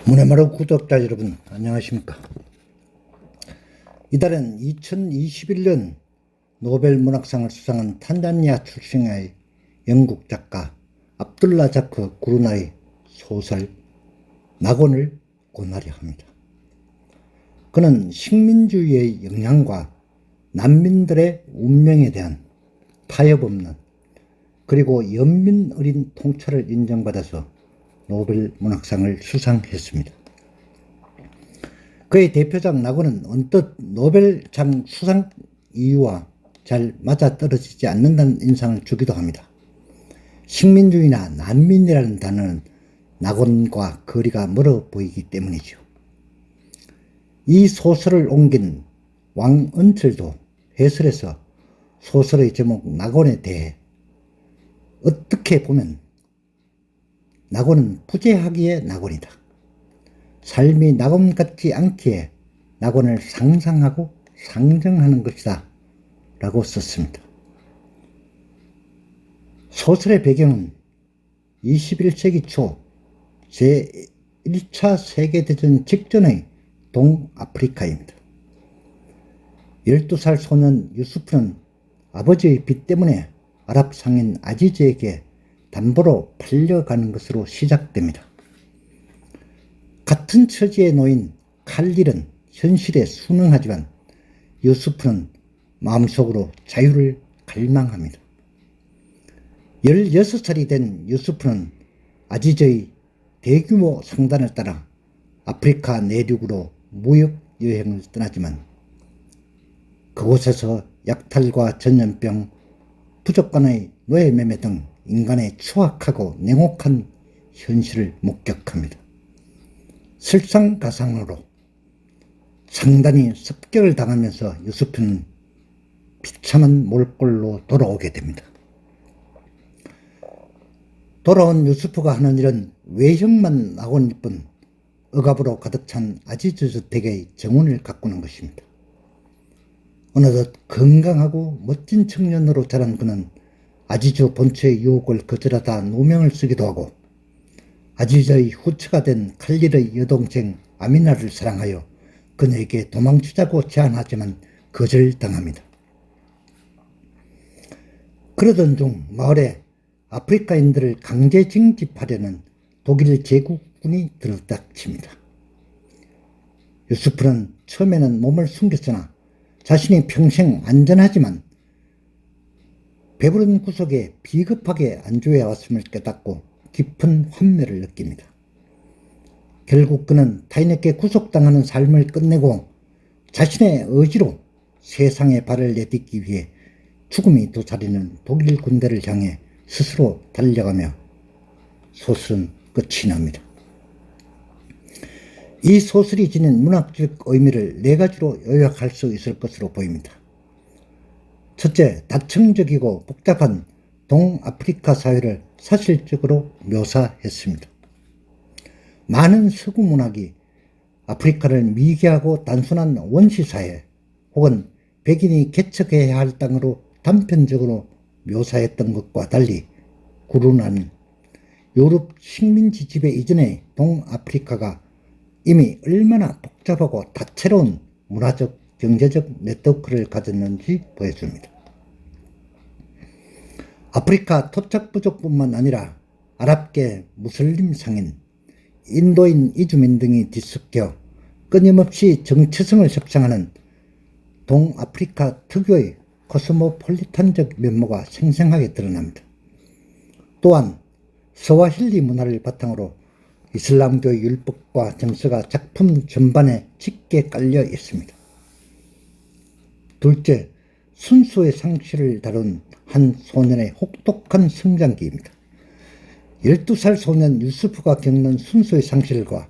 문화마루 구독자 여러분 안녕하십니까. 이달은 2021년 노벨문학상을 수상한 탄자니아 출생의 영국 작가 압둘라 자크 구르나의 소설 낙원을 고나려 합니다. 그는 식민주의의 영향과 난민들의 운명에 대한 타협 없는 그리고 연민 어린 통찰을 인정받아서 노벨 문학상을 수상했습니다. 그의 대표작 낙원은 언뜻 노벨상 수상 이유와 잘 맞아떨어지지 않는다는 인상을 주기도 합니다. 식민주의나 난민이라는 단어는 낙원과 거리가 멀어 보이기 때문이죠. 이 소설을 옮긴 왕은철도 해설에서 소설의 제목 낙원에 대해 어떻게 보면 낙원은 부재하기에 낙원이다. 삶이 낙원 같지 않기에 낙원을 상상하고 상정하는 것이다 라고 썼습니다. 소설의 배경은 21세기 초 제1차 세계대전 직전의 동아프리카입니다. 12살 소년 유수프는 아버지의 빚 때문에 아랍 상인 아지즈에게 담보로 팔려가는 것으로 시작됩니다. 같은 처지에 놓인 칼릴은 현실에 순응하지만 유수프는 마음속으로 자유를 갈망합니다. 16살이 된 유수프는 아지즈의 대규모 상단을 따라 아프리카 내륙으로 무역 여행을 떠나지만 그곳에서 약탈과 전염병, 부족간의 노예매매 등 인간의 추악하고 냉혹한 현실을 목격합니다. 설상가상으로 상당히 습격을 당하면서 유수프는 비참한 몰골로 돌아오게 됩니다. 돌아온 유수프가 하는 일은 외형만 낙원일 뿐 억압으로 가득 찬 아지즈 주택의 정원을 가꾸는 것입니다. 어느덧 건강하고 멋진 청년으로 자란 그는 아지즈 본처의 유혹을 거절하다 누명을 쓰기도 하고 아지즈의 후처가 된 칼릴의 여동생 아미나를 사랑하여 그녀에게 도망치자고 제안하지만 거절당합니다. 그러던 중 마을에 아프리카인들을 강제 징집하려는 독일 제국군이 들이닥칩니다. 유수프는 처음에는 몸을 숨겼으나 자신이 평생 안전하지만 배부른 구석에 비겁하게 안주해 왔음을 깨닫고 깊은 환멸을 느낍니다. 결국 그는 타인에게 구속당하는 삶을 끝내고 자신의 의지로 세상에 발을 내딛기 위해 죽음이 도사리는 독일 군대를 향해 스스로 달려가며 소설은 끝이 납니다. 이 소설이 지닌 문학적 의미를 4가지로 요약할 수 있을 것으로 보입니다. 첫째, 다층적이고 복잡한 동아프리카 사회를 사실적으로 묘사했습니다. 많은 서구 문학이 아프리카를 미개하고 단순한 원시사회 혹은 백인이 개척해야 할 땅으로 단편적으로 묘사했던 것과 달리 구르나는 유럽 식민지 지배 이전의 동아프리카가 이미 얼마나 복잡하고 다채로운 문화적, 경제적 네트워크를 가졌는지 보여줍니다. 아프리카 토착부족뿐만 아니라 아랍계, 무슬림 상인, 인도인 이주민 등이 뒤섞여 끊임없이 정체성을 협상하는 동아프리카 특유의 코스모폴리탄적 면모가 생생하게 드러납니다. 또한 스와힐리 문화를 바탕으로 이슬람교의 율법과 정서가 작품 전반에 짙게 깔려 있습니다. 둘째, 순수의 상실을 다룬 한 소년의 혹독한 성장기입니다. 12살 소년 유수프가 겪는 순수의 상실과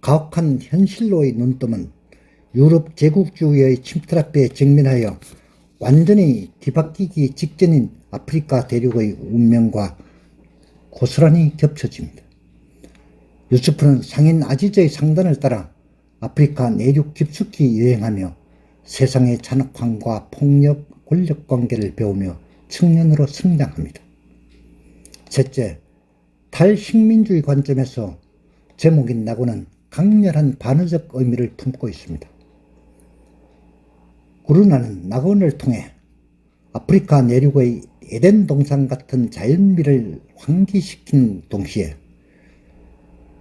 가혹한 현실로의 눈뜸은 유럽 제국주의의 침탈 앞에 직면하여 완전히 뒤바뀌기 직전인 아프리카 대륙의 운명과 고스란히 겹쳐집니다. 유수프는 상인 아지즈의 상단을 따라 아프리카 내륙 깊숙이 여행하며 세상의 잔혹함과 폭력, 권력관계를 배우며 청년으로 성장합니다. 셋째, 탈식민주의 관점에서 제목인 낙원은 강렬한 반어적 의미를 품고 있습니다. 구르나는 낙원을 통해 아프리카 내륙의 에덴 동산 같은 자연미를 환기시킨 동시에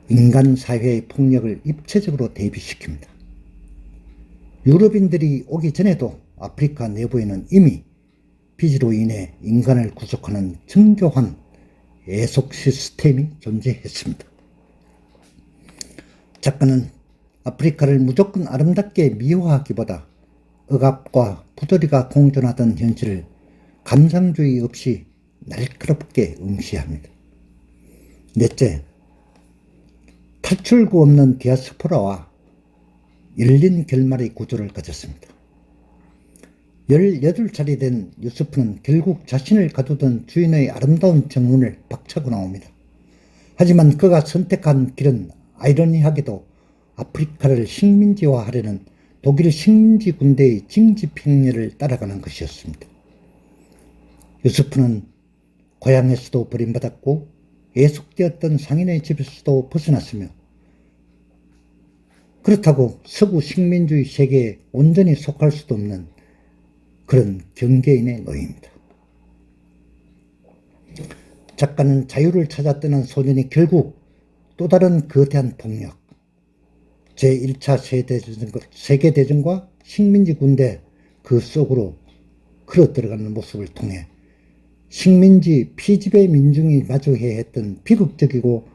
인간 사회의 폭력을 입체적으로 대비시킵니다. 유럽인들이 오기 전에도 아프리카 내부에는 이미 비지로 인해 인간을 구속하는 정교한 애속 시스템이 존재했습니다. 작가는 아프리카를 무조건 아름답게 미화하기보다 억압과 부조리가 공존하던 현실을 감상주의 없이 날카롭게 응시합니다. 넷째, 탈출구 없는 디아스포라와 열린 결말의 구조를 가졌습니다. 18살이 된 유수프는 결국 자신을 가두던 주인의 아름다운 정문을 박차고 나옵니다. 하지만 그가 선택한 길은 아이러니하게도 아프리카를 식민지화하려는 독일 식민지 군대의 징집행렬을 따라가는 것이었습니다. 유수프는 고향에서도 버림받았고 애속되었던 상인의 집에서도 벗어났으며 그렇다고 서구 식민주의 세계에 온전히 속할 수도 없는 그런 경계인의 노예입니다. 작가는 자유를 찾아 떠난 소년이 결국 또 다른 거대한 폭력, 제1차 세계대전과 식민지 군대 그 속으로 걸어 들어가는 모습을 통해 식민지 피지배 민중이 마주해야 했던 비극적이고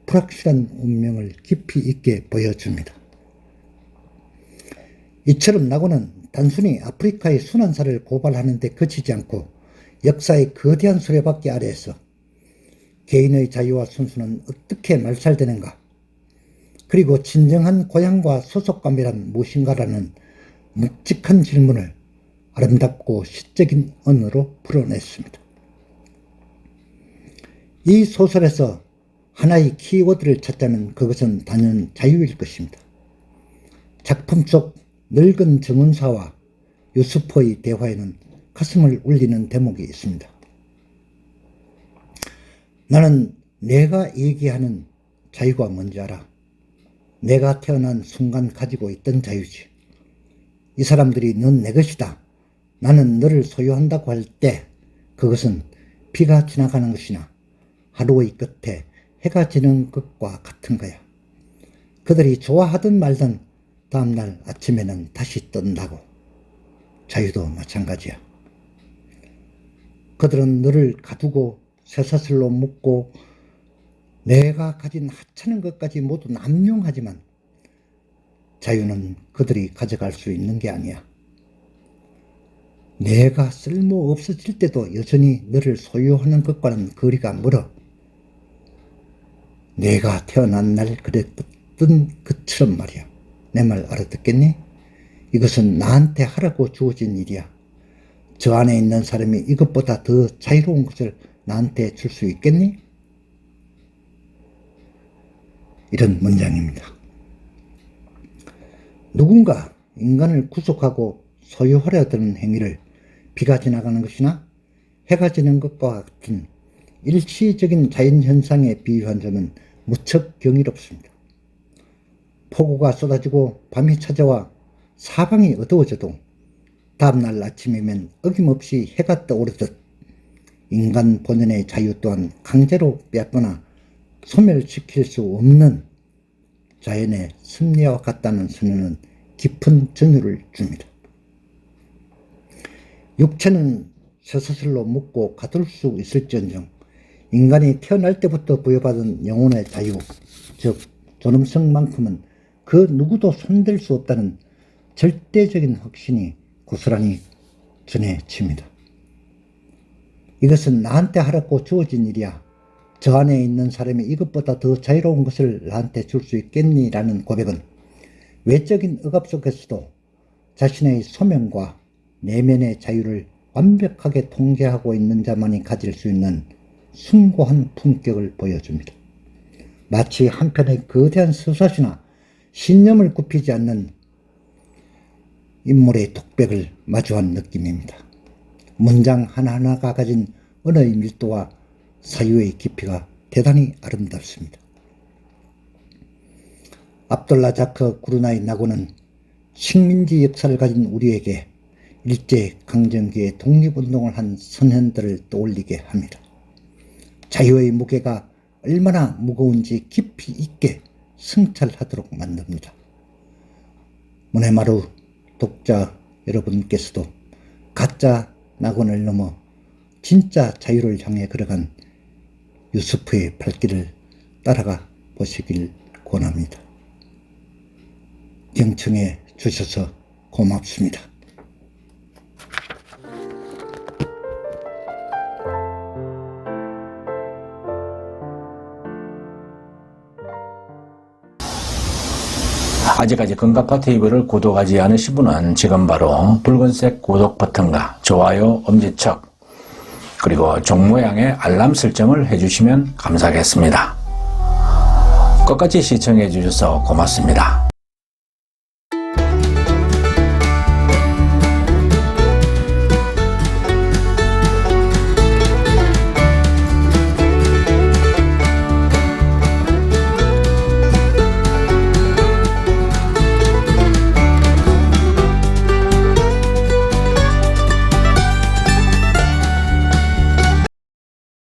불확실한 운명을 깊이 있게 보여줍니다. 이처럼 낙원은 단순히 아프리카의 순환사를 고발하는 데 그치지 않고 역사의 거대한 수레바퀴 아래에서 개인의 자유와 순수는 어떻게 말살되는가, 그리고 진정한 고향과 소속감이란 무엇인가라는 묵직한 질문을 아름답고 시적인 언어로 풀어냈습니다. 이 소설에서 하나의 키워드를 찾자면 그것은 단연 자유일 것입니다. 작품 속 늙은 정은사와 유수포의 대화에는 가슴을 울리는 대목이 있습니다. 나는 내가 얘기하는 자유가 뭔지 알아. 내가 태어난 순간 가지고 있던 자유지. 이 사람들이 넌 내 것이다, 나는 너를 소유한다고 할 때 그것은 비가 지나가는 것이나 하루의 끝에 해가 지는 것과 같은 거야. 그들이 좋아하든 말든 다음날 아침에는 다시 뜬다고. 자유도 마찬가지야. 그들은 너를 가두고 쇠사슬로 묶고 내가 가진 하찮은 것까지 모두 남용하지만 자유는 그들이 가져갈 수 있는 게 아니야. 내가 쓸모 없어질 때도 여전히 너를 소유하는 것과는 거리가 멀어. 내가 태어난 날 그랬던 것처럼 말이야. 내 말 알아듣겠니? 이것은 나한테 하라고 주어진 일이야. 저 안에 있는 사람이 이것보다 더 자유로운 것을 나한테 줄 수 있겠니? 이런 문장입니다. 누군가 인간을 구속하고 소유하려 드는 행위를 비가 지나가는 것이나 해가 지는 것과 같은 일시적인 자연현상에 비유한 점은 무척 경이롭습니다. 폭우가 쏟아지고 밤이 찾아와 사방이 어두워져도 다음날 아침이면 어김없이 해가 떠오르듯 인간 본연의 자유 또한 강제로 빼앗거나 소멸시킬 수 없는 자연의 섭리와 같다는 선언은 깊은 전율을 줍니다. 육체는 쇠사슬로 묶고 가둘 수 있을지언정 인간이 태어날 때부터 부여받은 영혼의 자유, 즉 존엄성만큼은 그 누구도 손댈 수 없다는 절대적인 확신이 고스란히 전해집니다. 이것은 나한테 하라고 주어진 일이야. 저 안에 있는 사람이 이것보다 더 자유로운 것을 나한테 줄 수 있겠니? 라는 고백은 외적인 억압 속에서도 자신의 소명과 내면의 자유를 완벽하게 통제하고 있는 자만이 가질 수 있는 숭고한 품격을 보여줍니다. 마치 한편의 거대한 서사시나 신념을 굽히지 않는 인물의 독백을 마주한 느낌입니다. 문장 하나하나가 가진 언어의 밀도와 사유의 깊이가 대단히 아름답습니다. 압돌라 자크 구르나이 나고는 식민지 역사를 가진 우리에게 일제강점기에 독립운동을 한 선현들을 떠올리게 합니다. 자유의 무게가 얼마나 무거운지 깊이 있게 성찰하도록 만듭니다. 모네마루 독자 여러분께서도 가짜 낙원을 넘어 진짜 자유를 향해 걸어간 유수프의 발길을 따라가 보시길 권합니다. 경청해 주셔서 고맙습니다. 아직까지 건강파 TV를 구독하지 않으신 분은 지금 바로 붉은색 구독 버튼과 좋아요, 엄지척, 그리고 종 모양의 알람 설정을 해주시면 감사하겠습니다. 끝까지 시청해 주셔서 고맙습니다.